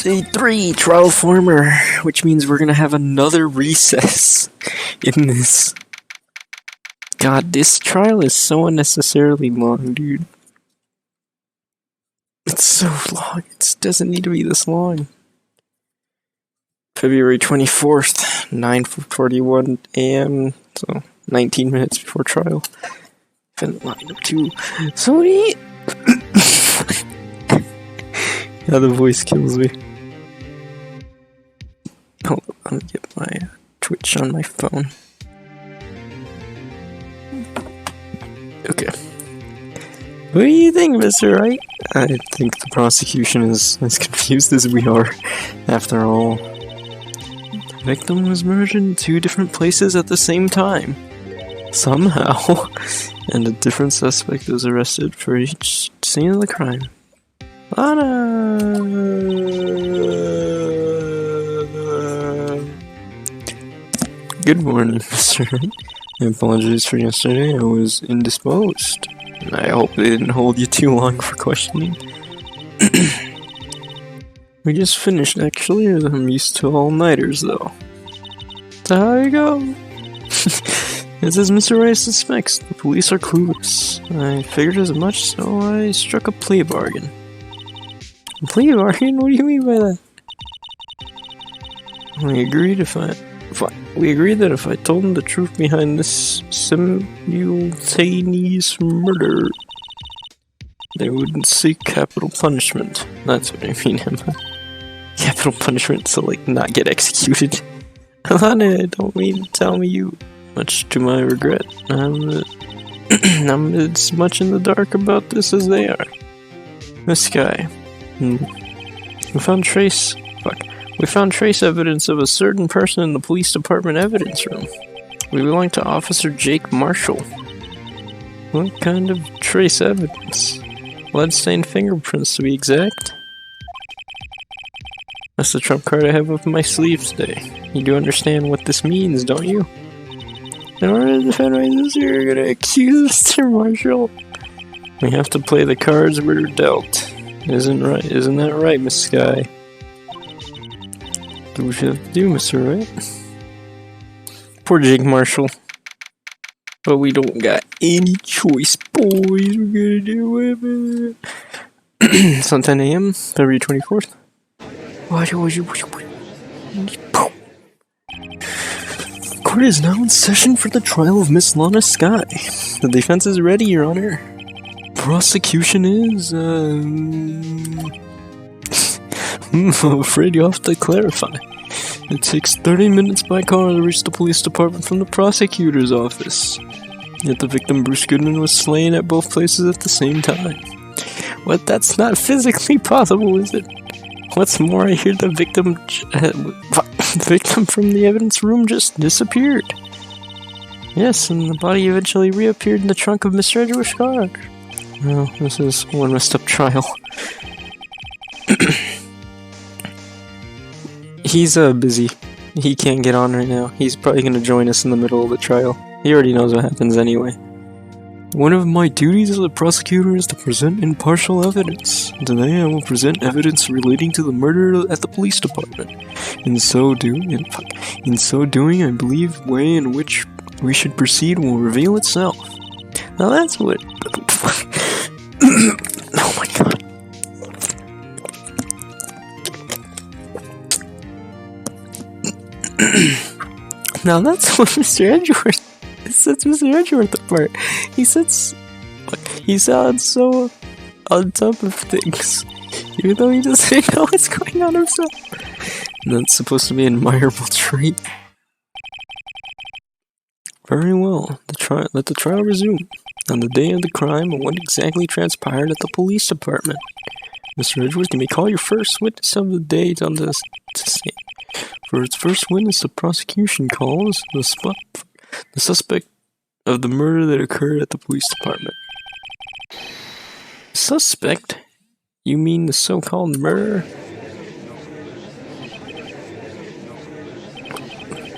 Day 3, trial former, which means we're gonna have another recess in this. God, this trial is so unnecessarily long, dude. It's so long. It doesn't need to be this long. February 24th, 9:41 a.m. So 19 minutes before trial. Been lined up to Sony. Yeah, the voice kills me. Hold on, let me get my Twitch on my phone. Okay. What do you think, Mr. Wright? I think the prosecution is as confused as we are. After all, the victim was murdered in 2 different places at the same time. Somehow. And a different suspect was arrested for each scene of the crime. Good morning, Mr. Wright. I apologize for yesterday. I was indisposed. I hope they didn't hold you too long for questioning. We just finished, actually. I'm used to all-nighters, though. So how you go? As Mr. Wright suspects, the police are clueless. I figured as much, so I struck a plea bargain. A plea bargain? What do you mean by that? We agreed that if I told them the truth behind this simultaneous murder, they wouldn't seek capital punishment. That's what I mean, Emma. Capital punishment, so like not get executed. Alana, don't mean to tell me you. Much to my regret, I'm as much in the dark about this as they are. This guy. We found trace evidence of a certain person in the police department evidence room. We belong to Officer Jake Marshall. What kind of trace evidence? Bloodstained fingerprints, to be exact. That's the trump card I have up my sleeve today. You do understand what this means, don't you? In order to defend my sister, you're gonna accuse Mr. Marshall. We have to play the cards we're dealt. Isn't that right, Miss Sky? Do what you have to do, Mr. Wright. Poor Jake Marshall. But we don't got any choice, boys. We're gonna do it. It's on 10 a.m., February 24th. Court is now in session for the trial of Miss Lana Sky. The defense is ready, Your Honor. Prosecution is, I'm afraid you have to clarify. It takes 30 minutes by car to reach the police department from the prosecutor's office. Yet the victim, Bruce Goodman, was slain at both places at the same time. What? That's not physically possible, is it? What's more, I hear the victim from the evidence room just disappeared. Yes, and the body eventually reappeared in the trunk of Mr. Edgeworth's car. Well, this is one messed up trial. He's busy. He can't get on right now. He's probably gonna join us in the middle of the trial. He already knows what happens anyway. One of my duties as a prosecutor is to present impartial evidence. Today I will present evidence relating to the murder at the police department. In so doing, I believe the way in which we should proceed will reveal itself. Now that's what... Oh my god. Now that's what Mr. Edgeworth... That's Mr. Edgeworth apart. He sounds so on top of things, even though he doesn't know what's going on himself. And that's supposed to be an admirable trait. Very well. Let the trial resume. On the day of the crime, what exactly transpired at the police department? Mr. Edgeworth, you may call your first witness of the day on this. For its first witness, the prosecution calls the suspect of the murder that occurred at the police department. Suspect? You mean the so-called murderer?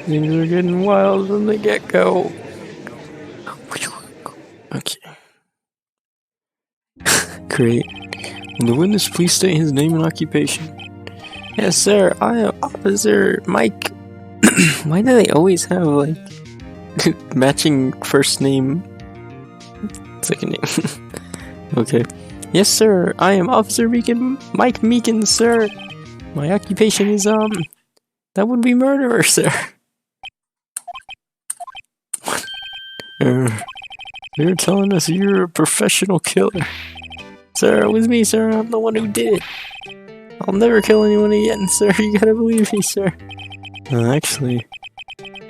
Things are getting wild from the get-go. Okay. Great. Will the witness please state his name and occupation? Yes, sir. I am Officer Mike. Why do they always have, like, matching first name, second name? Okay. Yes, sir. I am Officer Mike Meekin, sir. My occupation is, that would be murderer, sir. You're telling us you're a professional killer. Sir, it was me, sir. I'm the one who did it. I'll never kill anyone again, sir. You gotta believe me, sir. Actually,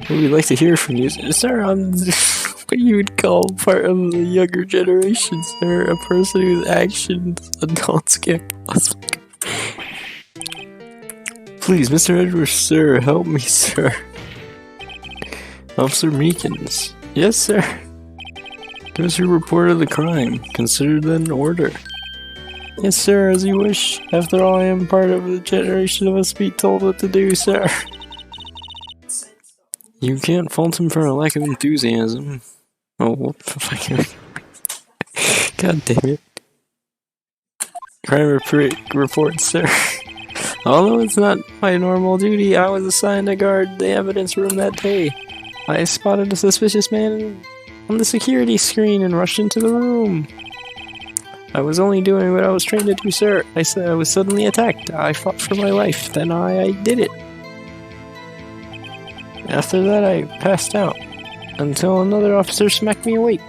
we'd like to hear from you, sir. I'm what you would call part of the younger generation, sir. A person whose actions adults can't possibly. Please, Mr. Edwards, sir, help me, sir. Officer Meekins. Yes, sir. Give us your report of the crime. Consider that an order. Yes, sir, as you wish. After all, I am part of the generation of us be told what to do, sir. You can't fault him for a lack of enthusiasm. Oh, what the fuck? God damn it. Crime report, sir. Although it's not my normal duty, I was assigned to guard the evidence room that day. I spotted a suspicious man on the security screen and rushed into the room. I was only doing what I was trained to do, sir. I was suddenly attacked. I fought for my life. Then I did it. After that, I passed out until another officer smacked me awake.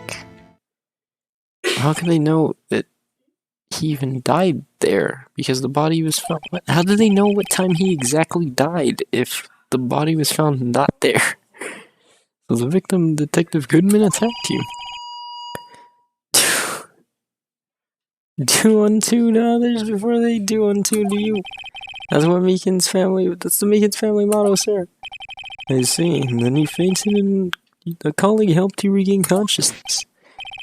How can they know that he even died there? Because the body was found. How did they know what time he exactly died if the body was found not there? So the victim, Detective Goodman, attacked you. Do unto to others before they do unto to you. That's the Meekins family motto, sir. I see. And then he fainted and a colleague helped you regain consciousness.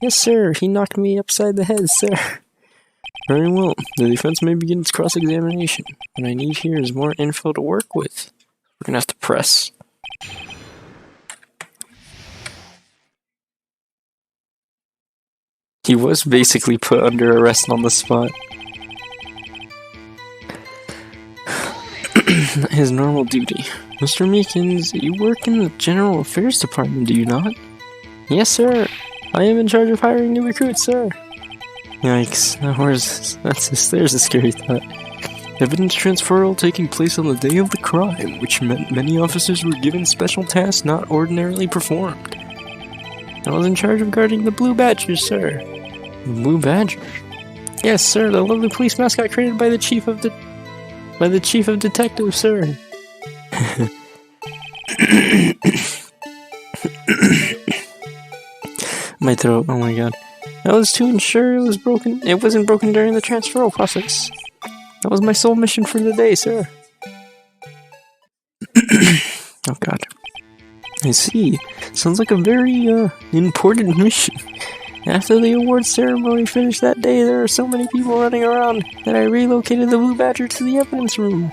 Yes, sir. He knocked me upside the head, sir. Very well. The defense may begin its cross-examination. What I need here is more info to work with. We're gonna have to press. He was basically put under arrest on the spot. His normal duty. Mr. Meekins, you work in the General Affairs Department, do you not? Yes, sir. I am in charge of hiring new recruits, sir. Yikes. There's a scary thought. Evidence transferal taking place on the day of the crime, which meant many officers were given special tasks not ordinarily performed. I was in charge of guarding the Blue Badgers, sir. Blue Badger? Yes, sir, the lovely police mascot created by the chief of detectives, sir. My throat, oh my god. I was to ensure it wasn't broken during the transferal process. That was my sole mission for the day, sir. Oh god. I see. Sounds like a very, important mission. After the awards ceremony finished that day, there were so many people running around that I relocated the Blue Badger to the evidence room.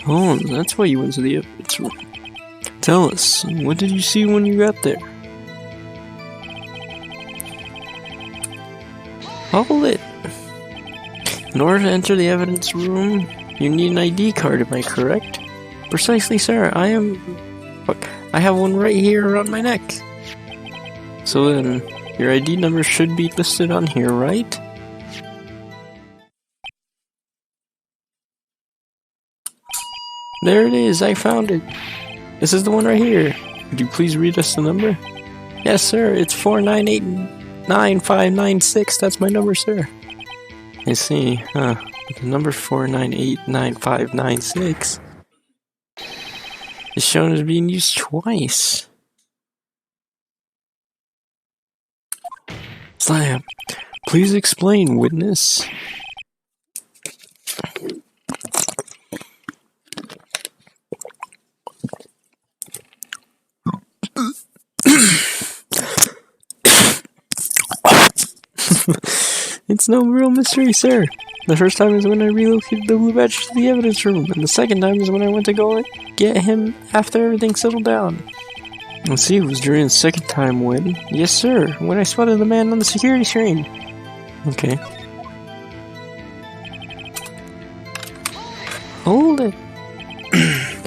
Oh, that's why you went to the evidence room. Tell us, what did you see when you got there? Hold it! In order to enter the evidence room, you need an ID card, am I correct? Precisely, sir. I have one right here around my neck. So then, your ID number should be listed on here, right? There it is, I found it. This is the one right here. Could you please read us the number? Yes, sir, it's 4989596. That's my number, sir. I see, huh. The number 4989596 is shown as being used twice. Slam. Please explain, witness. It's no real mystery, sir. The first time is when I relocated the Blue Badger to the evidence room, and the second time is when I went to go get him after everything settled down. Let's see, it was during the second time when... Yes, sir, when I spotted the man on the security screen. Okay. Hold it.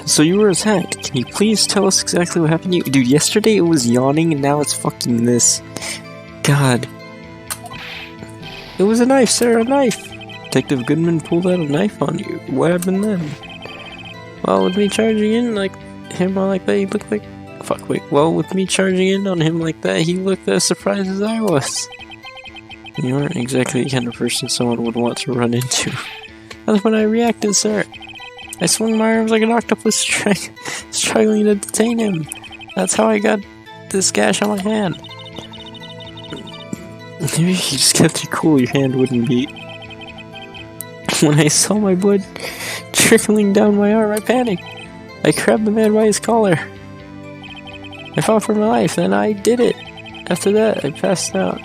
So you were attacked. Can you please tell us exactly what happened to you? Dude, yesterday it was yawning and now it's fucking this. God. It was a knife, sir, a knife! Detective Goodman pulled out a knife on you. What happened then? Well, with me charging in like him like that, he looked like... Fuck, wait. Well, with me charging in on him like that, he looked as surprised as I was. You aren't exactly the kind of person someone would want to run into. That's when I reacted, sir. I swung my arms like an octopus struggling to detain him. That's how I got this gash on my hand. Maybe if you just kept it cool, your hand wouldn't beat. When I saw my blood trickling down my arm, I panicked. I grabbed the man by his collar. I fought for my life, then I did it. After that, I passed out.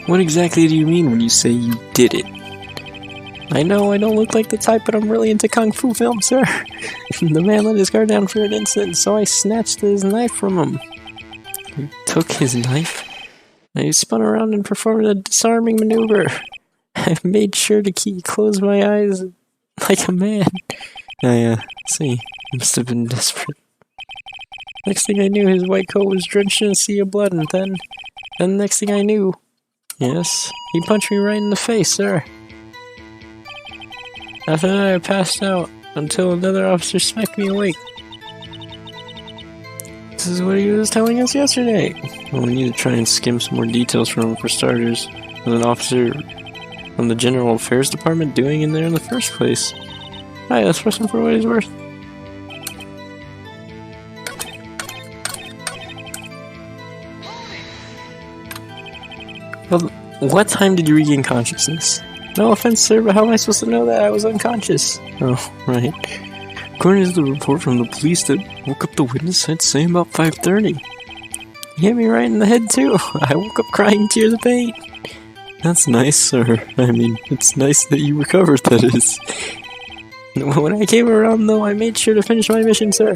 What exactly do you mean when you say you did it? I know I don't look like the type, but I'm really into kung fu films, sir. The man let his guard down for an instant, so I snatched his knife from him. You took his knife? I spun around and performed a disarming maneuver. I made sure to close my eyes like a man. See, he must have been desperate. Next thing I knew, his white coat was drenched in a sea of blood, and then next thing I knew... Yes, he punched me right in the face, sir. After that, I passed out until another officer smacked me awake. This is what he was telling us yesterday. Well, we need to try and skim some more details from him for starters. What an officer from the General Affairs Department doing in there in the first place? Alright, let's press him for what he's worth. Well, what time did you regain consciousness? No offense, sir, but how am I supposed to know that I was unconscious? Oh, right. According to the report from the police that woke up the witness, I'd say about 5:30. He hit me right in the head, too. I woke up crying tears of pain. That's nice, sir. I mean, it's nice that you recovered, that is. When I came around, though, I made sure to finish my mission, sir.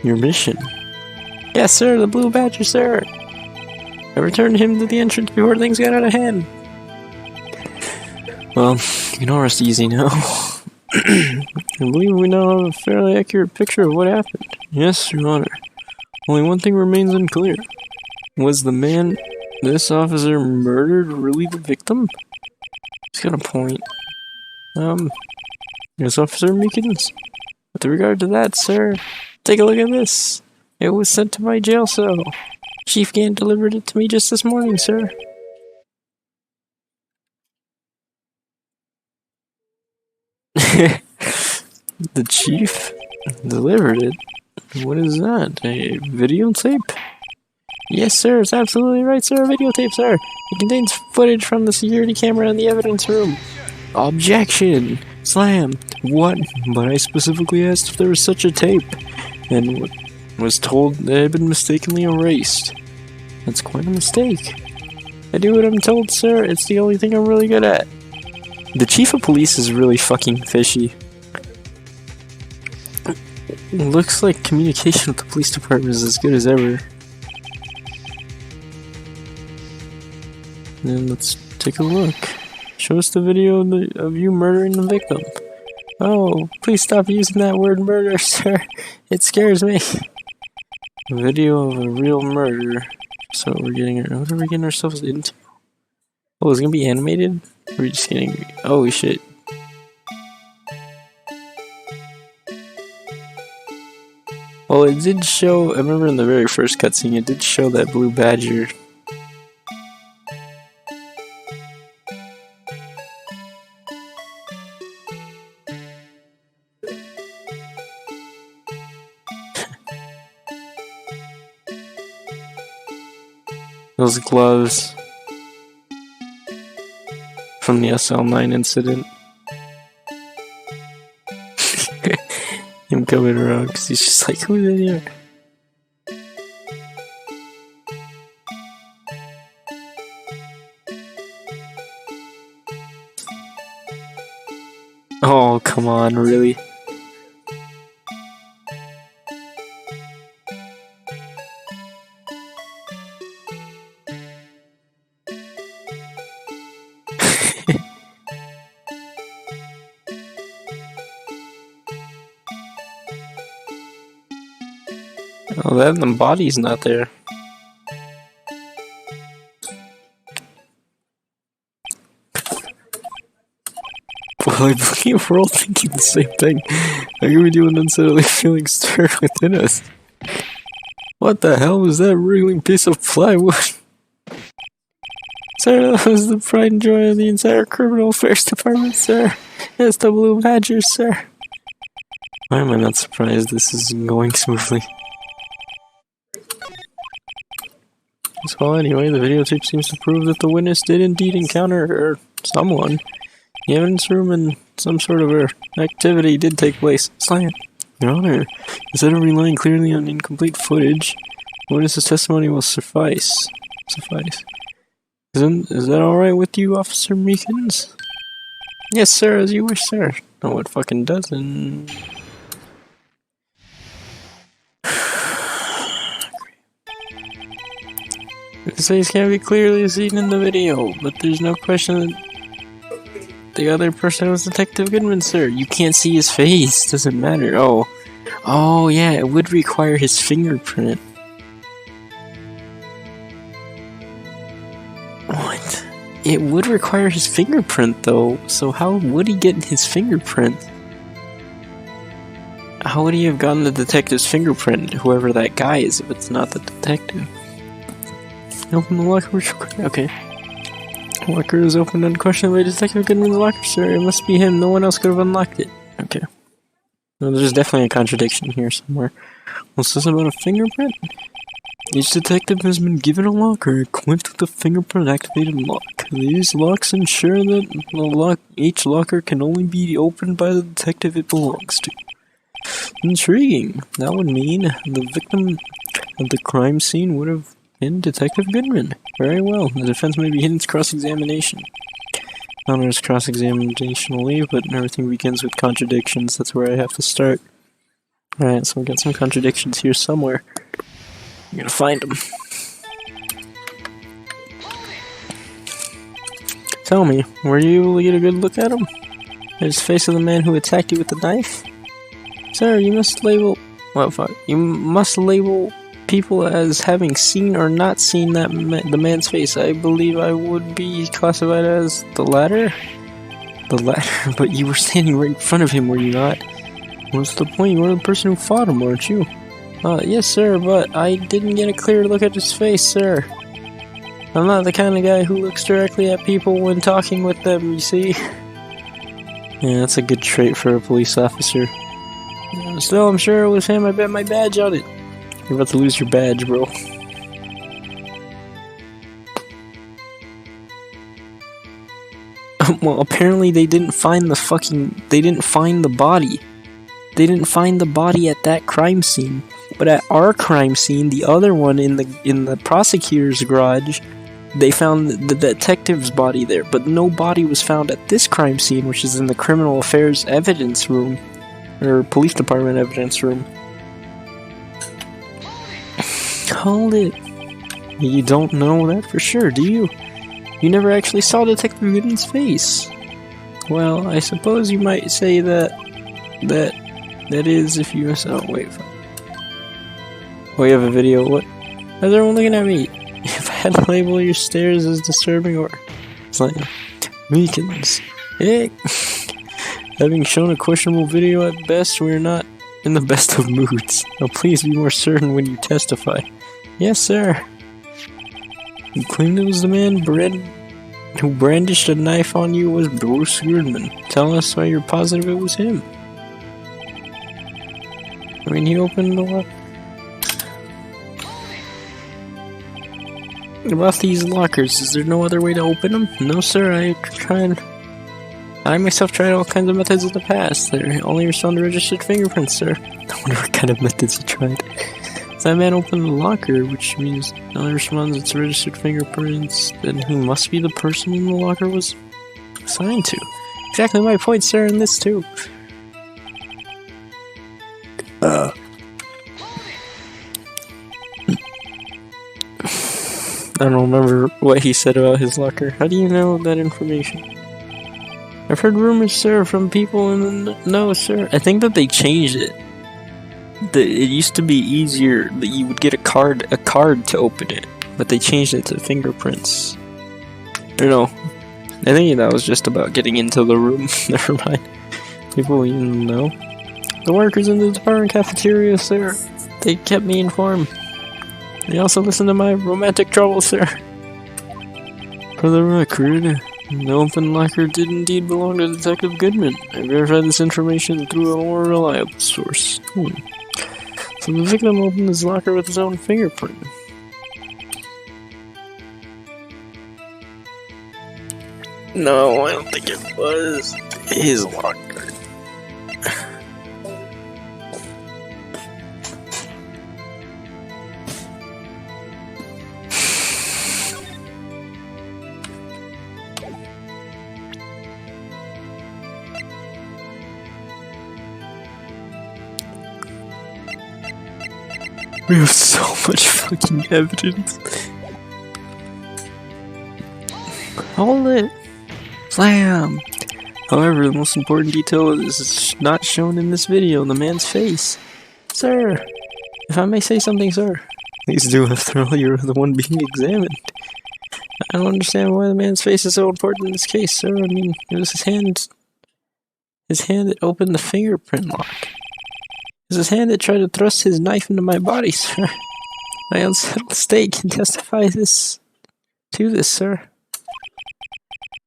Your mission? Yes, sir, the Blue Badger, sir. I returned him to the entrance before things got out of hand. Well, you can all rest easy now. I believe we now have a fairly accurate picture of what happened. Yes, Your Honor. Only one thing remains unclear. Was the man this officer murdered really the victim? He's got a point. Yes, Officer Meekins. With regard to that, sir, take a look at this. It was sent to my jail cell. Chief Gant delivered it to me just this morning, sir. The chief delivered it? What is that? A videotape? Yes, sir, it's absolutely right, sir. A videotape, sir. It contains footage from the security camera in the evidence room. Objection! Slam! What? But I specifically asked if there was such a tape, and was told that it had been mistakenly erased. That's quite a mistake. I do what I'm told, sir. It's the only thing I'm really good at. The chief of police is really fucking fishy. Looks like communication with the police department is as good as ever. Then let's take a look. Show us the video of you murdering the victim. Oh, please stop using that word murder, sir. It scares me. A video of a real murder. So what are we getting ourselves into? Oh, is it gonna be animated? Or are we just getting... Oh shit. Well, it did show... I remember in the very first cutscene, it did show that Blue Badger. Those gloves from the SL9 incident. Him coming around because he's just like, who's in here? Oh, come on, really? Oh, then the body's not there. Well, I believe we're all thinking the same thing. How can we do an unsettling feeling stir within us? What the hell was that wriggling piece of plywood? Sir, that was the pride and joy of the entire criminal affairs department, sir. It's the Blue Badgers, sir. Why am I not surprised this is going smoothly? So anyway, the videotape seems to prove that the witness did indeed encounter someone. The evidence room and some sort of activity did take place. Slam. Your Honor, instead of relying clearly on incomplete footage, the witness's testimony will suffice. Is that alright with you, Officer Meekins? Yes, sir, as you wish, sir. No, it fucking doesn't. His face can't be clearly seen in the video, but there's no question that the other person was Detective Goodman, sir. You can't see his face. Doesn't matter. Oh yeah, it would require his fingerprint. What? It would require his fingerprint, though. So how would he get his fingerprint? How would he have gotten the detective's fingerprint, whoever that guy is, if it's not the detective? Open the locker. Okay. Locker is opened unquestionably. Detective Goodman's locker, sir. It must be him. No one else could have unlocked it. Okay. Well, there's definitely a contradiction here somewhere. What's this about a fingerprint? Each detective has been given a locker equipped with a fingerprint-activated lock. These locks ensure that each locker can only be opened by the detective it belongs to. Intriguing. That would mean the victim of the crime scene would have been Detective Goodman. Very well. The defense may begin its cross-examination. Honors cross-examination will leave, but everything begins with contradictions. That's where I have to start. Alright, so we got some contradictions here somewhere. I'm gonna find them. Tell me, were you able to get a good look at him? At his face of the man who attacked you with the knife? Sir, you must label... Well, fuck. You must label people as having seen or not seen the man's face. I believe I would be classified as the latter? The latter? But you were standing right in front of him, were you not? What's the point? You were the person who fought him, weren't you? Yes, sir, but I didn't get a clear look at his face, sir. I'm not the kind of guy who looks directly at people when talking with them, you see? Yeah, that's a good trait for a police officer. Still, I'm sure it was him. I bet my badge on it. You're about to lose your badge, bro. Well, apparently they didn't find the they didn't find the body. They didn't find the body at that crime scene. But at our crime scene, the other one in the prosecutor's garage, they found the detective's body there. But no body was found at this crime scene, which is in the criminal affairs evidence room. Or police department evidence room. Hold it. You don't know that for sure, do you? You never actually saw Detective Goodman's face. Well, I suppose you might say that is if you... Oh, wait. Oh, you have a video. What? How's everyone looking at me? If I had to label your stares as disturbing or... It's like... Meekins. Hey! Having shown a questionable video at best, we're not in the best of moods. Now please be more certain when you testify. Yes, sir. You claimed it was the man who brandished a knife on you was Bruce Goodman. Tell us why you're positive it was him. I mean, he opened the lock. About these lockers, is there no other way to open them? No, sir, I myself tried all kinds of methods in the past. They only respond to registered fingerprints, sir. I wonder what kind of methods he tried. If that man opened the locker, which means it only responds to registered fingerprints, then he must be the person the locker was assigned to. Exactly my point, sir, in this too. I don't remember what he said about his locker. How do you know that information? I've heard rumors, sir, from people in the... No, sir. I think that they changed it. It used to be easier that you would get a card to open it, but they changed it to fingerprints. Or no, I think that was just about getting into the room. Never mind. People even know. The workers in the department cafeteria, sir. They kept me informed. They also listened to my romantic troubles, sir. For the record, the open locker did indeed belong to Detective Goodman. I verified this information through a more reliable source. So the victim opened his locker with his own fingerprint. No, I don't think it was his locker. We have so much fucking evidence. Hold it. Slam! However, the most important detail is not shown in this video, the man's face. Sir, if I may say something, sir. Please do, after all, you're the one being examined. I don't understand why the man's face is so important in this case, sir. I mean, it was his hand that opened the fingerprint lock. It was his hand that tried to thrust his knife into my body, sir. My unsettled state can testify to this, sir.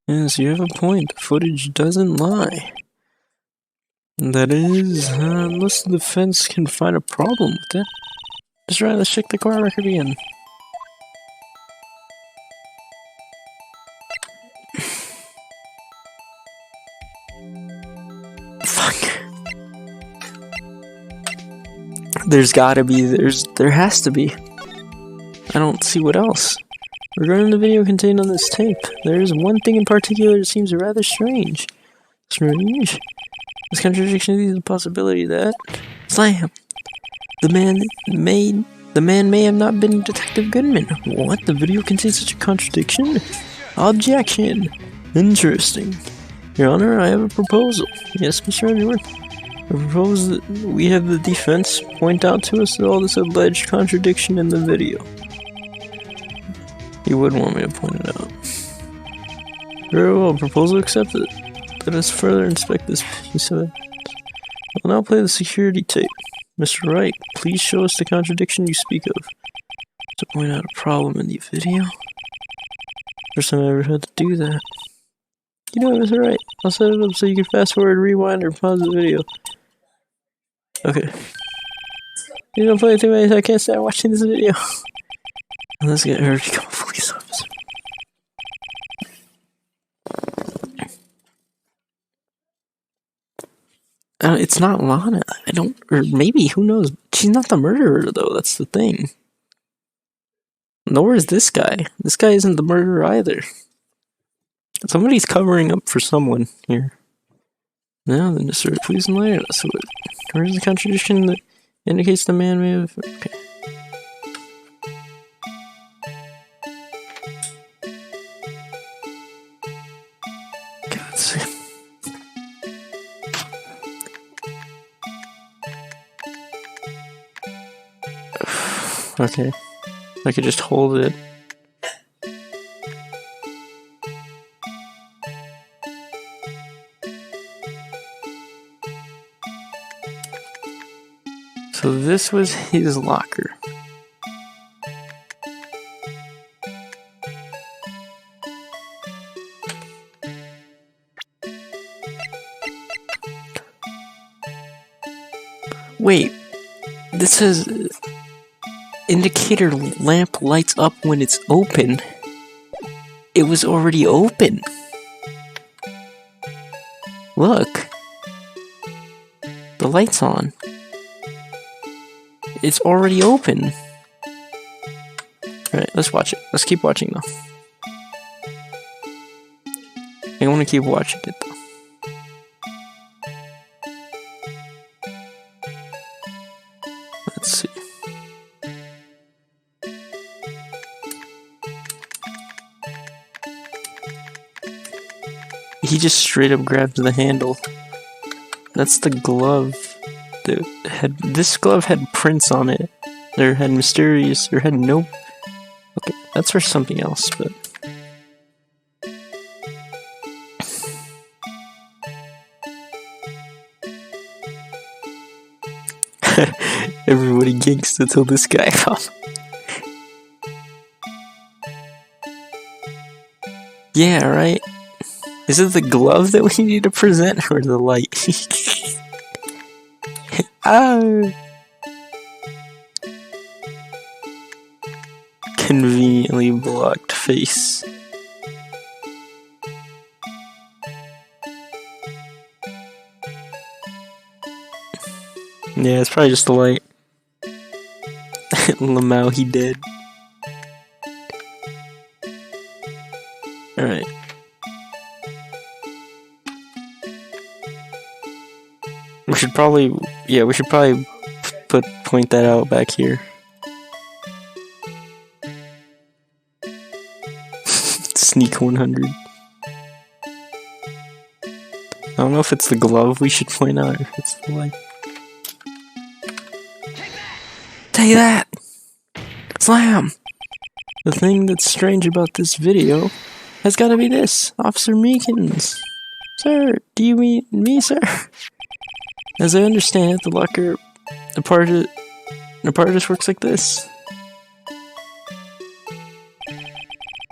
Yes, you have a point. The footage doesn't lie. That is, unless the defense can find a problem with it. Just try to check the court record again. Fuck. There has to be. I don't see what else. Regarding the video contained on this tape, there is one thing in particular that seems rather strange. Strange? This contradiction leads to the possibility that... Slam! The man may have not been Detective Goodman. What? The video contains such a contradiction? Objection! Interesting. Your Honor, I have a proposal. Yes, Mr. Edgeworth? I propose that we have the defense point out to us all this alleged contradiction in the video. You would want me to point it out. Very well, proposal accepted. Let us further inspect this piece of evidence. I'll now play the security tape. Mr. Wright, please show us the contradiction you speak of. To point out a problem in the video? First time I ever had to do that. You know what, Mr. Wright? I'll set it up so you can fast forward, rewind, or pause the video. Okay. You don't play it too many, so I can't start watching this video. Let's get her to become a police officer. It's not Lana. Or maybe, who knows? She's not the murderer, though. That's the thing. Nor is this guy. This guy isn't the murderer either. Somebody's covering up for someone here. Now then, Mr. Please enlighten us. Where's the contradiction that indicates the man may have... Okay. Okay, I could just hold it. So this was his locker. Wait, this says... indicator lamp lights up when it's open. It was already open. Look. The light's on. It's already open. Alright, let's watch it. Let's keep watching though. I want to keep watching it though. Let's see. He just straight up grabs the handle. That's the glove. that had this glove had prints on it. There had mysterious. There had no. Okay, that's for something else, but. Everybody ginks until this guy comes. Yeah, right? Is it the glove that we need to present or the light? Ah! Conveniently blocked face. Yeah, it's probably just the light. Lamau, he dead. Alright. We should probably point that out back here. Sneak 100. I don't know if it's the glove we should point out or if it's the light. Take that! Slam! The thing that's strange about this video has gotta be this. Officer Meekins. Sir, do you mean me, sir? As I understand it, the part of this works like this.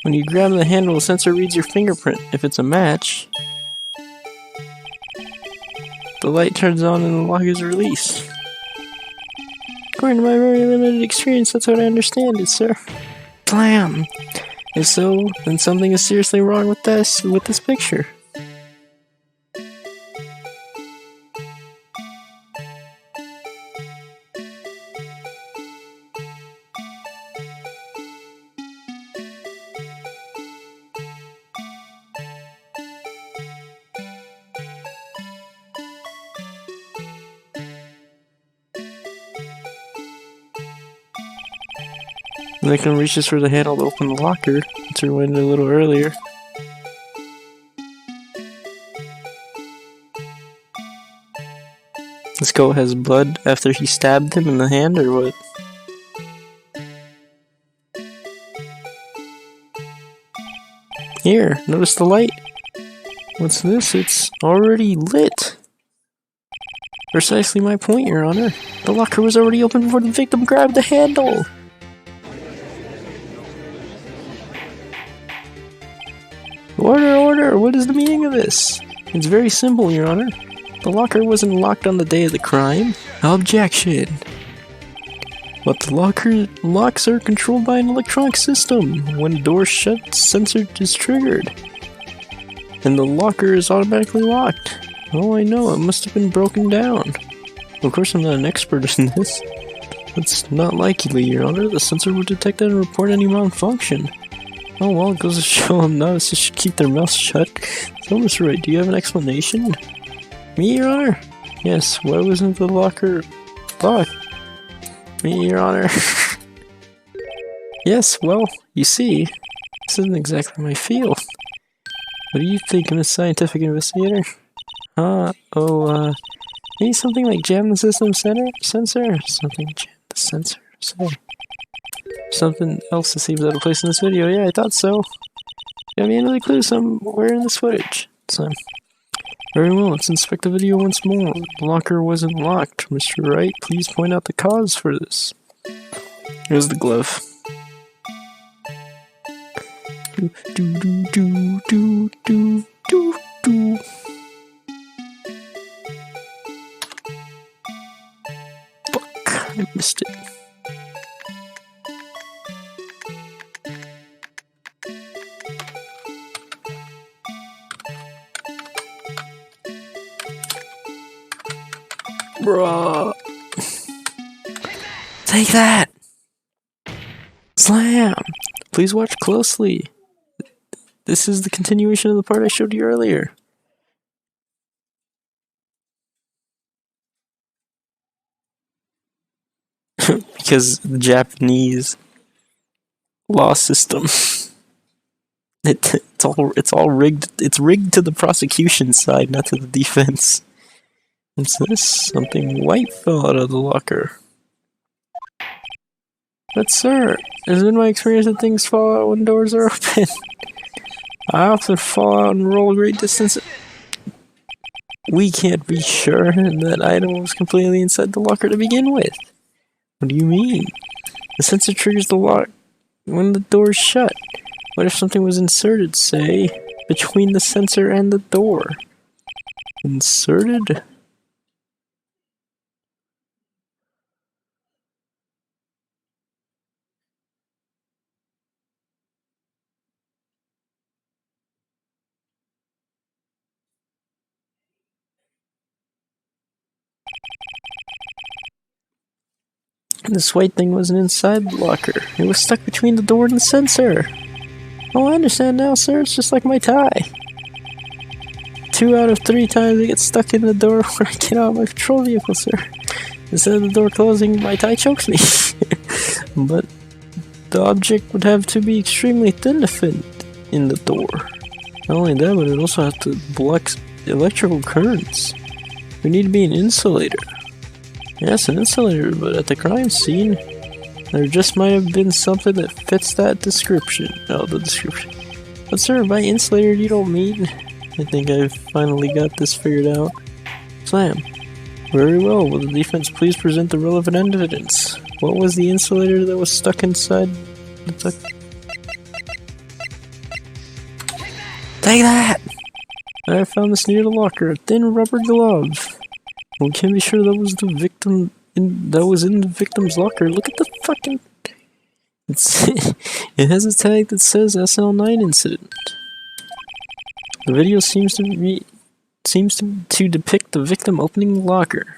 When you grab the handle, the sensor reads your fingerprint. If it's a match, the light turns on and the lock is released. According to my very limited experience, that's what I understand it, sir. Slam! If so, then something is seriously wrong with this picture. And I can reach this for the handle to open the locker, which we went a little earlier. This goat has blood after he stabbed him in the hand, or what? Here, notice the light. What's this? It's already lit. Precisely my point, Your Honor. The locker was already open before the victim grabbed the handle. Order, order! What is the meaning of this? It's very simple, Your Honor. The locker wasn't locked on the day of the crime. Objection! But the locks are controlled by an electronic system. When the door shuts, sensor is triggered. And the locker is automatically locked. Oh, I know, it must have been broken down. Of course, I'm not an expert in this. It's not likely, Your Honor. The sensor would detect and report any malfunction. Oh well, it goes to show them novices should keep their mouths shut. So, Mr. Wright, do you have an explanation? Me, Your Honor? Yes, why wasn't the locker locked? Me, Your Honor. Yes, well, you see, this isn't exactly my field. What do you think? I'm a scientific investigator? Maybe something like jam the system sensor? Something jam the sensor, something else that seems out of place in this video. Yeah, I thought so. Got me another clue somewhere in this footage. So, very well, let's inspect the video once more. The locker wasn't locked. Mr. Wright, please point out the cause for this. Here's the glove. Fuck, I missed it. Bruh. Take that! Slam! Please watch closely. This is the continuation of the part I showed you earlier. Because the Japanese law system. It's all rigged. It's rigged to the prosecution side, not to the defense. What's this? Something white fell out of the locker. But sir, it's been my experience that things fall out when doors are open. I often fall out and roll great distances. We can't be sure that item was completely inside the locker to begin with. What do you mean? The sensor triggers the lock when the door is shut. What if something was inserted, say, between the sensor and the door? Inserted? This white thing wasn't inside the locker. It was stuck between the door and the sensor. Oh, I understand now, sir. It's just like my tie. 2 out of 3 times I get stuck in the door when I get out of my patrol vehicle, sir. Instead of the door closing, my tie chokes me. But the object would have to be extremely thin to fit in the door. Not only that, but it also has to block electrical currents. We need to be an insulator. Yes, an insulator, but at the crime scene, there just might have been something that fits that description. Oh, the description. But sir, by insulator you don't mean... I think I've finally got this figured out. Slam. Very well, will the defense please present the relevant evidence? What was the insulator that was stuck inside the duct? Take that! I found this near the locker, a thin rubber glove. We can't be sure that was the victim that was in the victim's locker. Look at the fucking... It has a tag that says SL9 incident. The video seems to depict the victim opening the locker.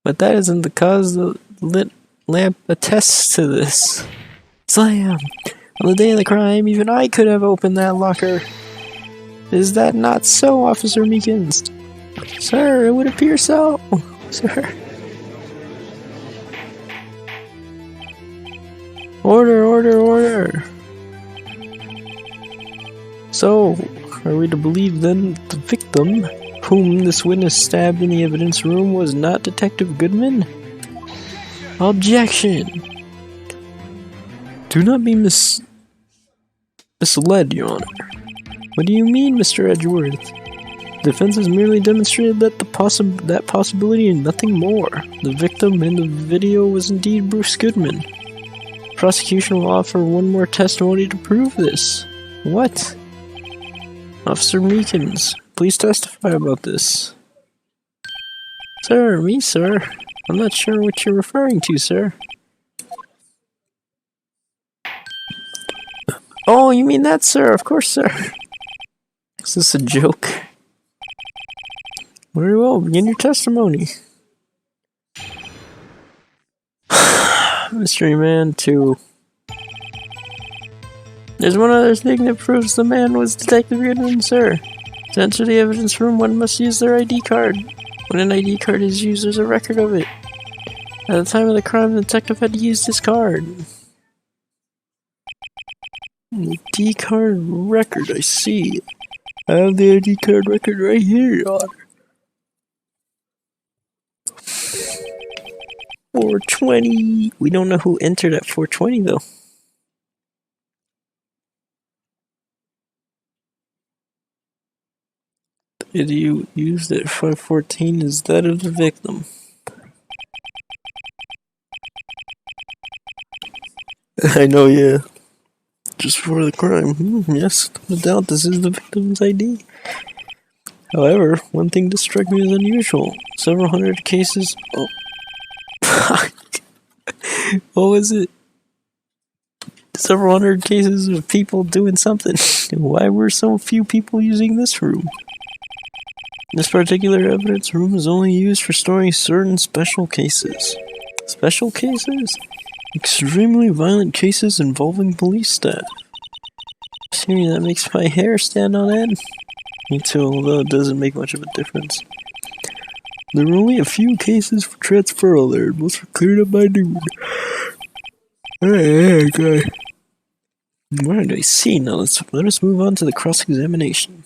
But that isn't the cause. The lit lamp attests to this. Slam! On the day of the crime, even I could have opened that locker. Is that not so, Officer Meekins? Sir, it would appear so. Sir. Order, order, order. So, are we to believe then that the victim, whom this witness stabbed in the evidence room, was not Detective Goodman? Objection! Do not be misled, Your Honor. What do you mean, Mr. Edgeworth? The defense has merely demonstrated that that possibility and nothing more. The victim in the video was indeed Bruce Goodman. The prosecution will offer one more testimony to prove this. What? Officer Meekins, please testify about this. Sir, me, sir? I'm not sure what you're referring to, sir. Oh, you mean that, sir? Of course, sir. Is this a joke? Very well, begin your testimony. Mystery Man 2. There's one other thing that proves the man was Detective Goodman, sir. To enter the evidence room, one must use their ID card. When an ID card is used, there's a record of it. At the time of the crime, the detective had used his card. ID card record, I see. I have the ID card record right here, Your Honor. 420. We don't know who entered at 420, though. The video used at 514 is that of the victim. I know, yeah. Just before the crime. Yes, no doubt this is the victim's ID. However, one thing that struck me as unusual. Several hundred cases... Oh. What was it? Several hundred cases of people doing something. Why were so few people using this room? This particular evidence room is only used for storing certain special cases. Special cases? Extremely violent cases involving police staff. See, that makes my hair stand on end. Me too, although it doesn't make much of a difference. There were only a few cases for transferal there, and most were cleared up by noon. Okay. Alright, I see. Now let us move on to the cross-examination.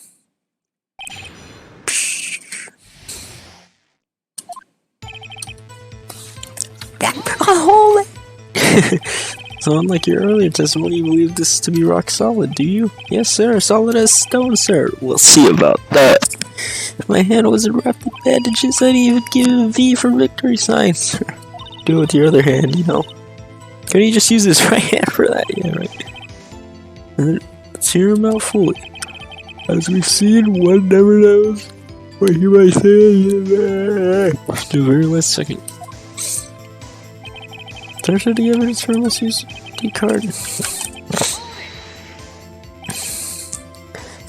So unlike your earlier testimony, you believe this to be rock solid, do you? Yes, sir. Solid as stone, sir. We'll see about that. If my hand wasn't wrapped in bandages, I'd even give a V for victory sign, sir. Do it with your other hand, you know. Couldn't you just use his right hand for that? Yeah, right. Let's hear him out fully. As we've seen, one never knows what he might say. The very last second. Turns out the evidence for misuse ID card. Is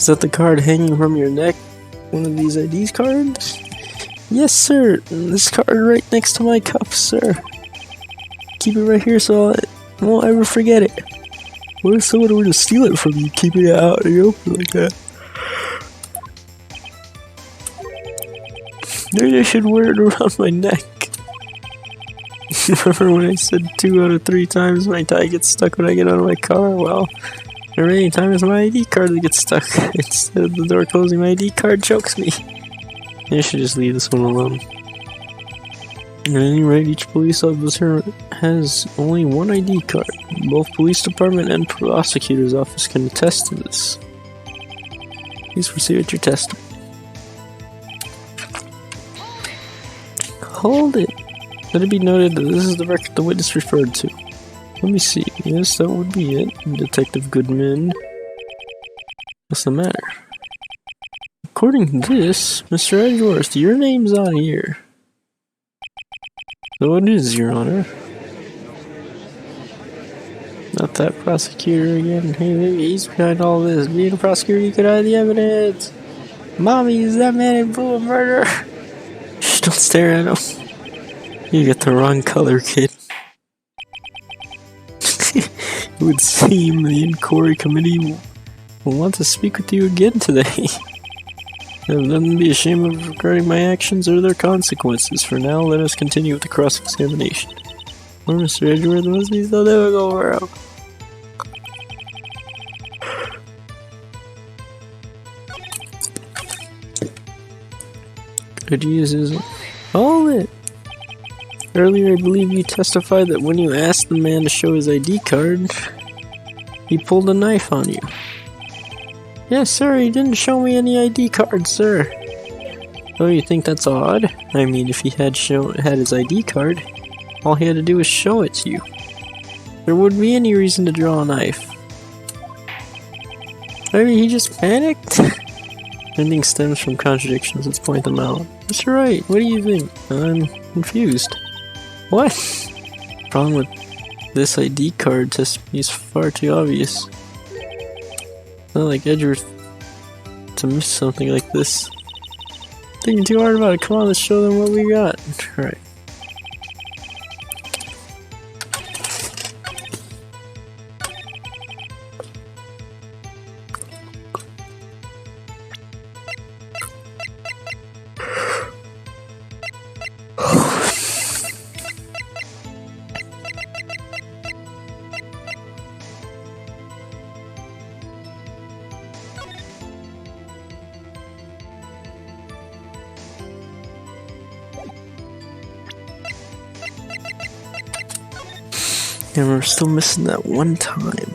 that the card hanging from your neck? One of these ID cards? Yes, sir. This card right next to my cup, sir. Keep it right here so I won't ever forget it. What if someone were to steal it from you, keeping it out in the open like that? Maybe I should wear it around my neck. Remember when I said 2 out of 3 times my tie gets stuck when I get out of my car? Well, the remaining time is my ID card that gets stuck. Instead of the door closing, my ID card chokes me. I should just leave this one alone. At any rate, each police officer has only one ID card. Both police department and prosecutor's office can attest to this. Please proceed with your testimony. Hold it! Let it be noted that this is the record the witness referred to. Let me see. Yes, that would be it. Detective Goodman. What's the matter? According to this, Mr. Edgeworth, your name's on here. So what is, Your Honor? Not that prosecutor again. Hey, maybe he's behind all this. Being a prosecutor, you could hide the evidence. Mommy, is that man in blue a murderer? Shh, don't stare at him. You get the wrong color, kid. It would seem the inquiry committee will want to speak with you again today. I have nothing to be ashamed of regarding my actions or their consequences. For now, let us continue with the cross-examination. Oh, Mr. Edgeworth must be so difficult for him. Could use his... Hold it! Earlier, I believe you testified that when you asked the man to show his ID card, he pulled a knife on you. Yes, sir, he didn't show me any ID card, sir. Oh, you think that's odd? I mean, if he had his ID card, all he had to do was show it to you. There wouldn't be any reason to draw a knife. Maybe he just panicked? Anything stems from contradictions, let's point them out. That's right, what do you think? I'm confused. What? The problem with this ID card testimony is far too obvious. Not like Edgeworth to miss something like this. Thinking too hard about it. Come on, let's show them what we got. Alright. And we're still missing that one time.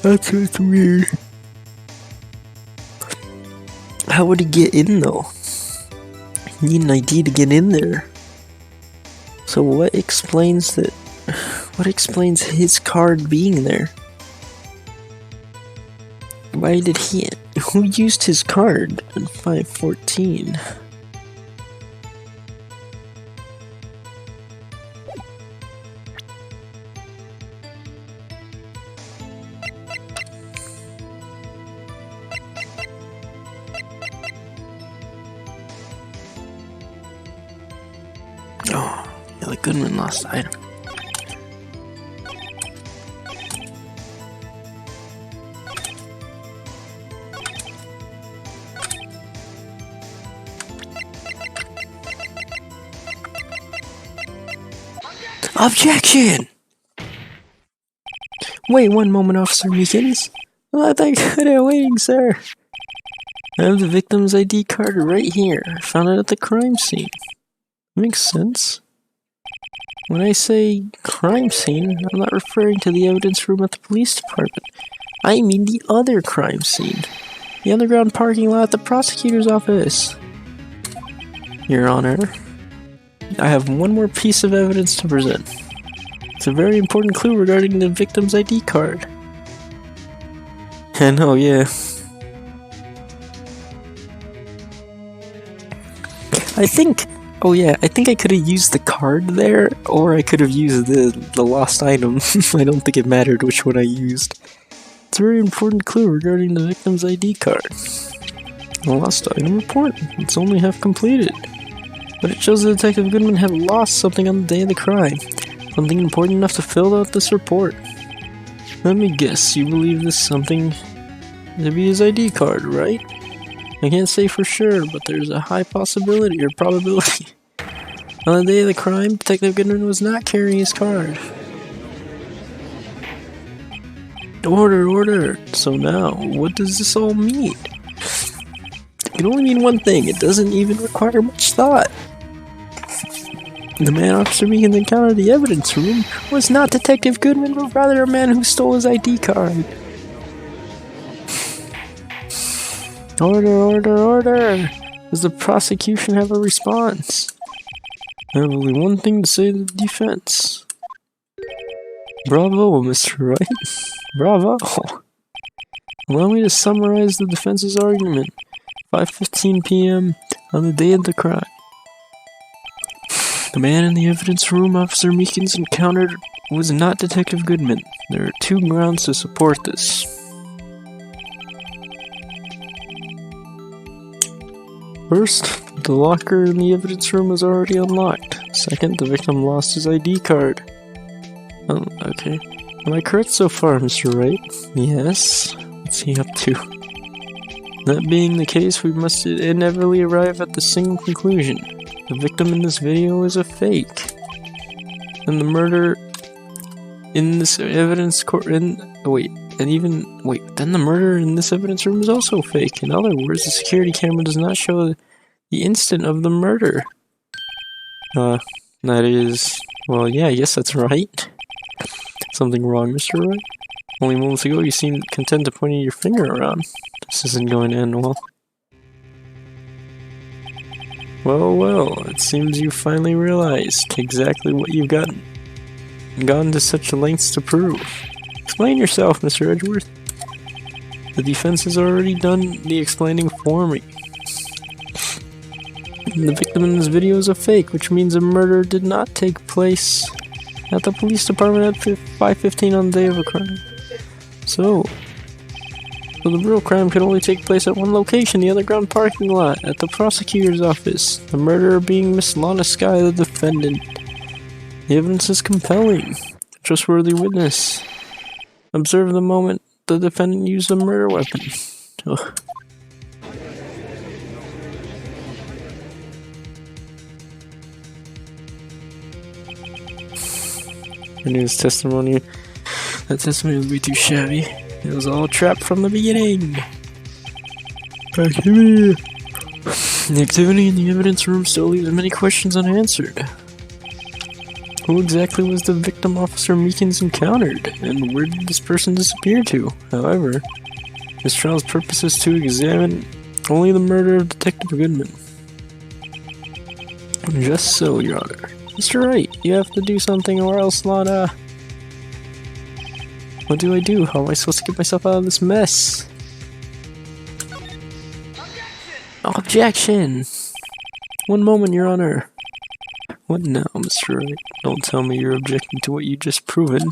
That's just weird. How would he get in though? You need an ID to get in there. So what explains that? What explains his card being there? Why did he? Who used his card in 514? Oh, yeah, the Goodman lost the item. Objection! Wait one moment, Officer Meekins. Let that good at waiting, sir. I have the victim's ID card right here. I found it at the crime scene. Makes sense. When I say crime scene, I'm not referring to the evidence room at the police department. I mean the other crime scene. The underground parking lot at the prosecutor's office. Your Honor, I have one more piece of evidence to present. It's a very important clue regarding the victim's ID card. And oh yeah. I think I could have used the card there, or I could have used the lost item. I don't think it mattered which one I used. It's a very important clue regarding the victim's ID card. The lost item report. It's only half completed. But it shows that Detective Goodman had lost something on the day of the crime. Something important enough to fill out this report. Let me guess, you believe this something to be his ID card, right? I can't say for sure, but there's a high possibility or probability. On the day of the crime, Detective Goodman was not carrying his card. Order. So now, what does this all mean? It can only mean one thing. It doesn't even require much thought. The man Officer Meekins encountered in the evidence room was not Detective Goodman, but rather a man who stole his ID card. Order! Does the prosecution have a response? I have only one thing to say to the defense. Bravo, Mr. Wright. Bravo. Allow me to summarize the defense's argument. 5:15 p.m. on the day of the crime. The man in the evidence room Officer Meekins encountered was not Detective Goodman. There are two grounds to support this. First, the locker in the evidence room was already unlocked. Second, the victim lost his ID card. Oh, okay. Am I correct so far, Mr. Wright? Yes. What's he up to? That being the case, we must inevitably arrive at the single conclusion. The victim in this video is a fake. And the murder in this evidence then the murder in this evidence room is also fake. In other words, the security camera does not show the instant of the murder. That is... well, yeah, I guess that's right. Something wrong, Mr. Wright? Only moments ago you seemed content to pointing your finger around. This isn't going to end well. Well, it seems you finally realized exactly what you've gone to such lengths to prove. Explain yourself, Mr. Edgeworth. The defense has already done the explaining for me. The victim in this video is a fake, which means a murder did not take place at the police department at 5:15 on the day of a crime. So the real crime could only take place at one location, the underground parking lot, at the prosecutor's office. The murderer being Miss Lana Skye, the defendant. The evidence is compelling. Trustworthy witness. Observe the moment the defendant used a murder weapon. Ugh. I knew his testimony. That testimony would be too shabby. It was all a trap from the beginning. Activity. The activity in the evidence room still leaves many questions unanswered. Who exactly was the victim Officer Meekins encountered, and where did this person disappear to? However, this trial's purpose is to examine only the murder of Detective Goodman. Just so, Your Honor. Mr. Wright, you have to do something or else not, What do I do? How am I supposed to get myself out of this mess? Objection! One moment, Your Honor. What now, Mr. Wright? Don't tell me you're objecting to what you just proven.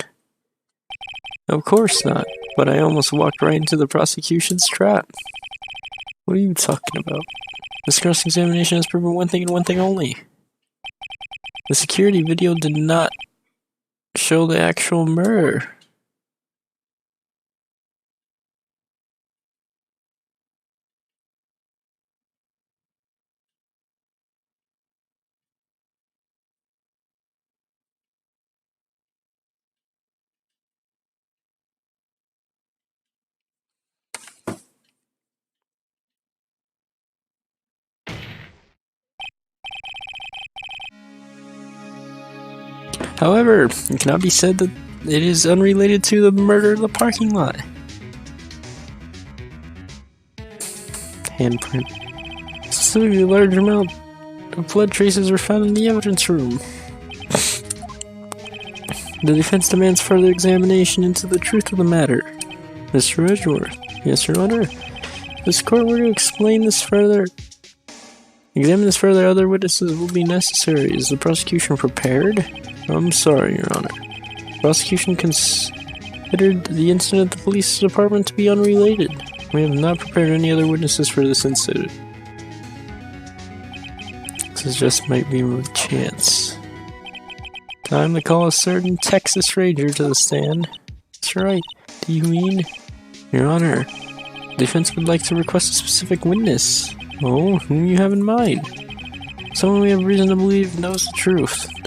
Of course not, but I almost walked right into the prosecution's trap. What are you talking about? This cross-examination has proven one thing and one thing only. The security video did not show the actual murder. However, it cannot be said that it is unrelated to the murder in the parking lot. Handprint. Specifically, a large amount of blood traces were found in the evidence room. The defense demands further examination into the truth of the matter. Mr. Edgeworth. Yes, Your Honor. If this court were to examine this further, other witnesses will be necessary. Is the prosecution prepared? I'm sorry, Your Honor. The prosecution considered the incident at the police department to be unrelated. We have not prepared any other witnesses for this incident. This just might be a chance. Time to call a certain Texas Ranger to the stand. That's right. Do you mean? Your Honor, the defense would like to request a specific witness. Oh, whom you have in mind? Someone we have reason to believe knows the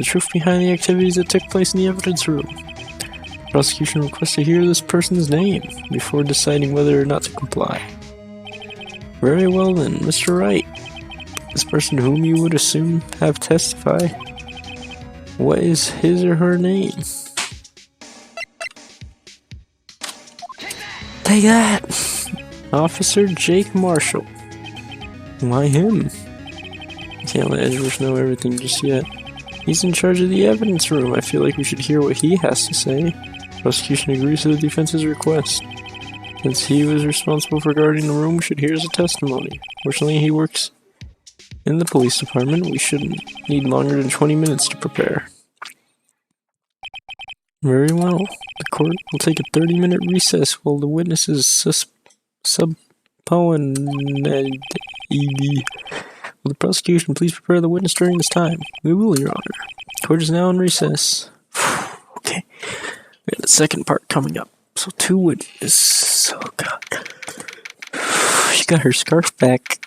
truth behind the activities that took place in the evidence room. The prosecution requests to hear this person's name before deciding whether or not to comply. Very well then, Mr. Wright. This person whom you would assume have testified. What is his or her name? Take that! Officer Jake Marshall. Why him? Can't let Edgeworth know everything just yet. He's in charge of the evidence room. I feel like we should hear what he has to say. Prosecution agrees to the defense's request. Since he was responsible for guarding the room, we should hear his testimony. Fortunately, he works in the police department. We shouldn't need longer than 20 minutes to prepare. Very well. The court will take a 30-minute recess while the witnesses subpoenaed. Will the prosecution please prepare the witness during this time? We will, Your Honor. Court is now in recess. Okay. We got the second part coming up. So 2 witnesses. Oh god. She got her scarf back.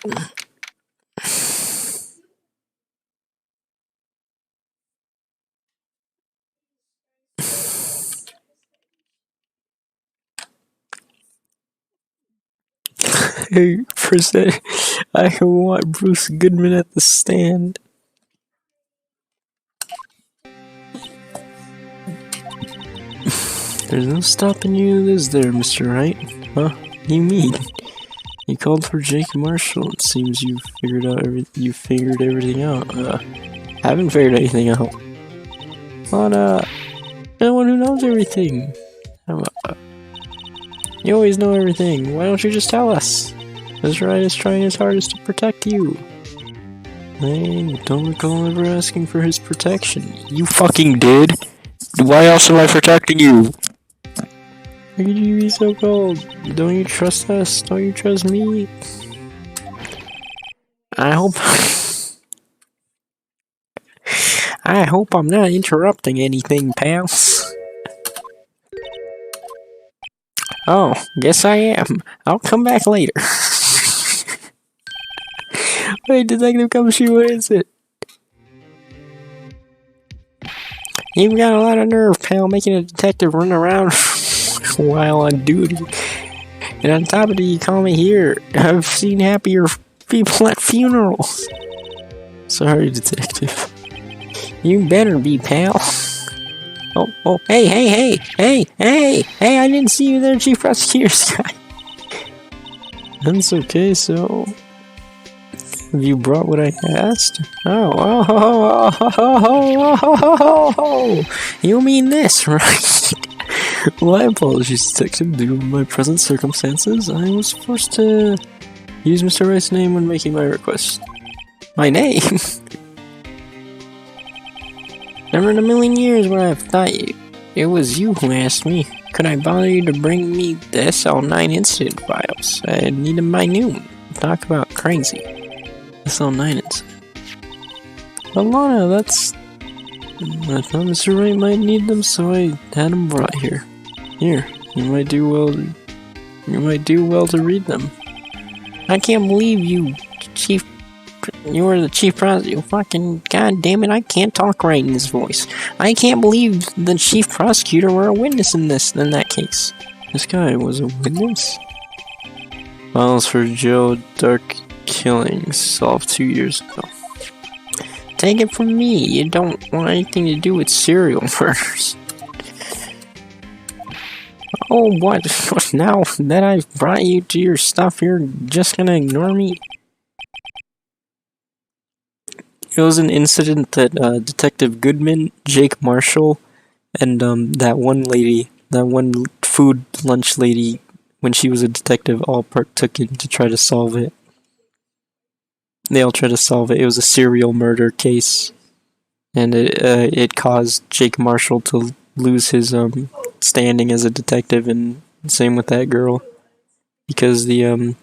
Hey, I want Bruce Goodman at the stand. There's no stopping you, is there, Mr. Wright? Huh? You mean? You called for Jake Marshall. It seems you've figured everything out. Haven't figured anything out. On no one who knows everything. You always know everything. Why don't you just tell us? Mr. Wright is trying his hardest to protect you. I don't recall ever asking for his protection. You fucking did. Why else am I protecting you? How could you be so cold? Don't you trust us? Don't you trust me? I hope I'm not interrupting anything, pals. Oh, guess I am. I'll come back later. Wait, Detective Gumshoe, what is it? You've got a lot of nerve, pal, making a detective run around while on duty. And on top of it, you call me here. I've seen happier people at funerals. Sorry, Detective. You better be, pal. Oh, hey, I didn't see you there, Chief Prosecutor's guy. That's okay, so... Have you brought what I asked? Oh, you mean this, right? My apologies, Detective. Due to my present circumstances, I was forced to use Mr. Wright's name when making my request. My name? Never in a million years would I have thought it was you who asked me. Could I bother you to bring me the SL9 incident files? I need them by noon. Talk about crazy. SL9 incident. Alana, I thought Mr. Wright might need them, so I had them brought here. Here, you might do well to read them. I can't believe you were the chief prosecutor. Fucking goddamn it, I can't talk right in this voice. I can't believe the chief prosecutor were a witness in that case. This guy was a witness? Files for Joe Dark killings solved 2 years ago. Take it from me, you don't want anything to do with serial murders. Oh, what? Now that I've brought you to your stuff, you're just gonna ignore me? It was an incident that Detective Goodman, Jake Marshall, and that one lady, that one food lunch lady, when she was a detective, all partook in to try to solve it. They all tried to solve it. It was a serial murder case, and it caused Jake Marshall to lose his standing as a detective, and same with that girl, because the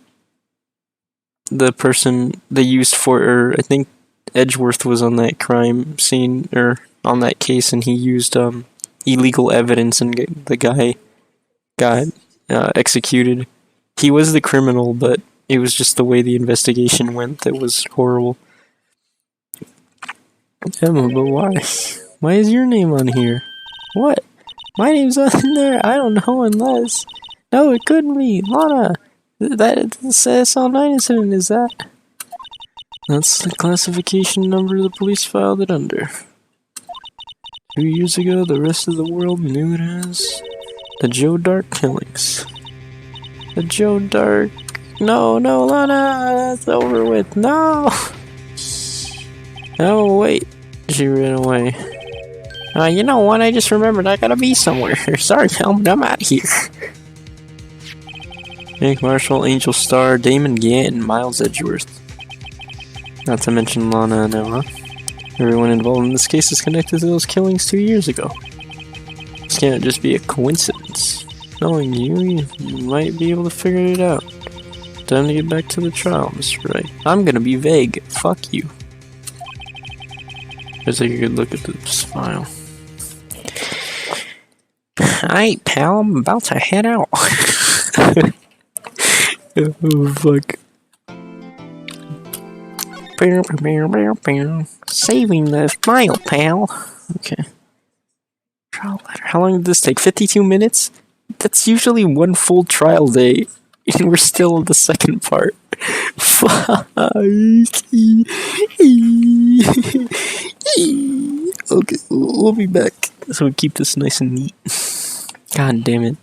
person they used for her, I think Edgeworth was on that crime scene or on that case, and he used illegal evidence, and the guy got executed. He was the criminal, but it was just the way the investigation went that was horrible. Emma, but why? Why is your name on here? What? My name's on there? I don't know unless... No, it couldn't be. Lana! That says all-night incident, is that? That's the classification number the police filed it under. 2 years ago, the rest of the world knew it as the Joe Dart killings. The Joe Dart... No, Lana! That's over with. No! Oh, wait. She ran away. You know what? I just remembered I gotta be somewhere. Sorry, Helmut, I'm out of here. Jake Marshall, Angel Starr, Damon Gant, and Miles Edgeworth. Not to mention Lana and Emma. Everyone involved in this case is connected to those killings 2 years ago. This can't just be a coincidence. Knowing you might be able to figure it out. Time to get back to the trial, Mr. Wright. I'm gonna be vague. Fuck you. Let's take a good look at this file. Alright, pal, I'm about to head out. Oh, fuck. Saving the file, pal. Okay. Trial letter. How long did this take? 52 minutes? That's usually one full trial day. And we're still in the second part. Fuck. Okay, we'll be back. So we keep this nice and neat. God damn it.